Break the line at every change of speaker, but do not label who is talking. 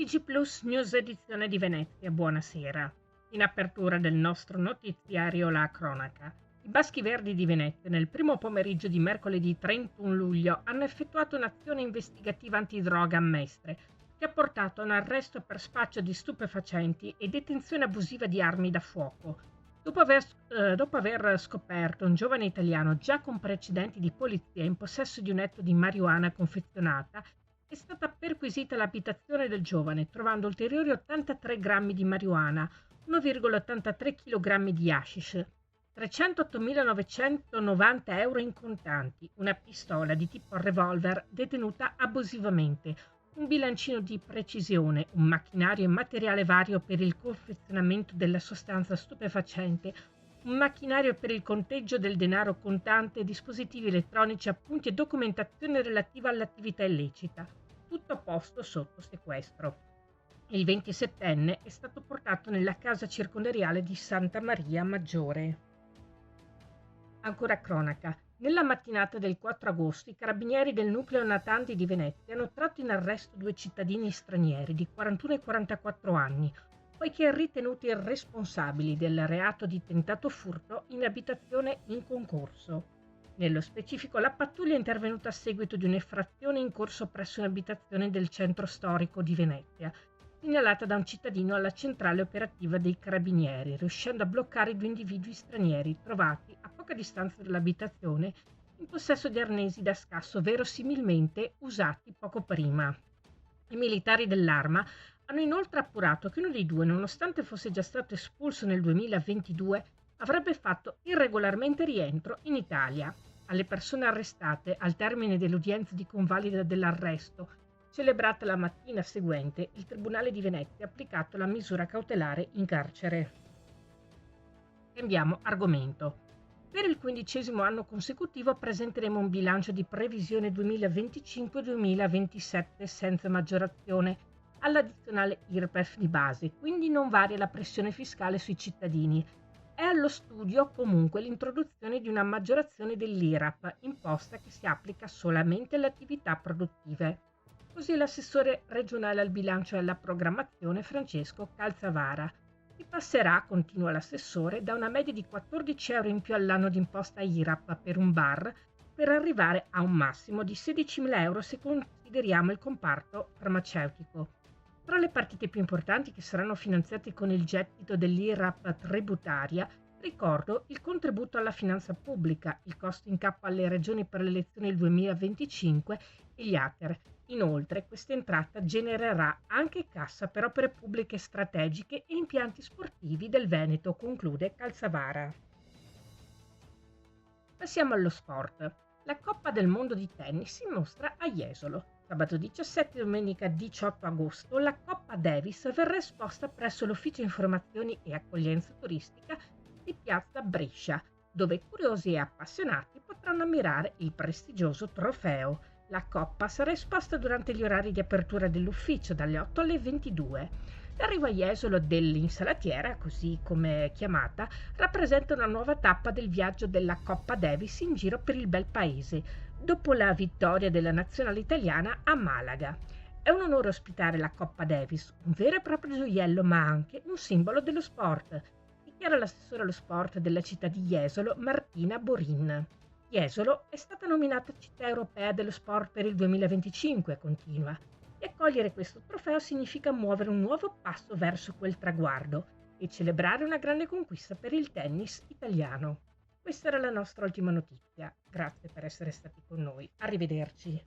TG Plus News edizione di Venezia, buonasera. In apertura del nostro notiziario La Cronaca. I Baschi Verdi di Venezia nel primo pomeriggio di mercoledì 31 luglio hanno effettuato un'azione investigativa antidroga a Mestre che ha portato a un arresto per spaccio di stupefacenti e detenzione abusiva di armi da fuoco. Dopo aver scoperto un giovane italiano già con precedenti di polizia in possesso di un etto di marijuana confezionata, è stata perquisita l'abitazione del giovane, trovando ulteriori 83 grammi di marijuana, 1,83 kg di hashish, 308.990 euro in contanti, una pistola di tipo revolver detenuta abusivamente, un bilancino di precisione, un macchinario e materiale vario per il confezionamento della sostanza stupefacente, un macchinario per il conteggio del denaro contante, dispositivi elettronici, appunti e documentazione relativa all'attività illecita. Tutto a posto sotto sequestro. Il 27enne è stato portato nella casa circondariale di Santa Maria Maggiore. Ancora cronaca. Nella mattinata del 4 agosto i carabinieri del nucleo natanti di Venezia hanno tratto in arresto due cittadini stranieri di 41 e 44 anni, poiché ritenuti responsabili del reato di tentato furto in abitazione in concorso. Nello specifico, la pattuglia è intervenuta a seguito di un'effrazione in corso presso un'abitazione del centro storico di Venezia, segnalata da un cittadino alla centrale operativa dei carabinieri, riuscendo a bloccare due individui stranieri trovati a poca distanza dall'abitazione in possesso di arnesi da scasso verosimilmente usati poco prima. I militari dell'Arma hanno inoltre appurato che uno dei due, nonostante fosse già stato espulso nel 2022, avrebbe fatto irregolarmente rientro in Italia. Alle persone arrestate, al termine dell'udienza di convalida dell'arresto, celebrata la mattina seguente, il Tribunale di Venezia ha applicato la misura cautelare in carcere. Cambiamo argomento. Per il 15° anno consecutivo presenteremo un bilancio di previsione 2025-2027 senza maggiorazione all'addizionale IRPEF di base, quindi non varia la pressione fiscale sui cittadini. È allo studio comunque l'introduzione di una maggiorazione dell'IRAP, imposta che si applica solamente alle attività produttive. Così l'assessore regionale al bilancio e alla programmazione Francesco Calzavara. Si passerà, continua l'assessore, da una media di 14 euro in più all'anno di imposta IRAP per un bar per arrivare a un massimo di 16.000 euro se consideriamo il comparto farmaceutico. Tra le partite più importanti che saranno finanziate con il gettito dell'IRAP tributaria, ricordo il contributo alla finanza pubblica, il costo in capo alle regioni per le elezioni del 2025 e gli ATER. Inoltre, questa entrata genererà anche cassa per opere pubbliche strategiche e impianti sportivi del Veneto, conclude Calzavara. Passiamo allo sport. La Coppa del Mondo di tennis si mostra a Jesolo. Sabato 17 e domenica 18 agosto la Coppa Davis verrà esposta presso l'Ufficio Informazioni e Accoglienza Turistica di Piazza Brescia, dove curiosi e appassionati potranno ammirare il prestigioso trofeo. La Coppa sarà esposta durante gli orari di apertura dell'ufficio dalle 8 alle 22. L'arrivo a Jesolo dell'insalatiera, così come è chiamata, rappresenta una nuova tappa del viaggio della Coppa Davis in giro per il bel paese, dopo la vittoria della nazionale italiana a Malaga. È un onore ospitare la Coppa Davis, un vero e proprio gioiello ma anche un simbolo dello sport, dichiara l'assessore allo sport della città di Jesolo, Martina Borin. Jesolo è stata nominata città europea dello sport per il 2025, continua, e accogliere questo trofeo significa muovere un nuovo passo verso quel traguardo e celebrare una grande conquista per il tennis italiano. Questa era la nostra ultima notizia. Grazie per essere stati con noi. Arrivederci.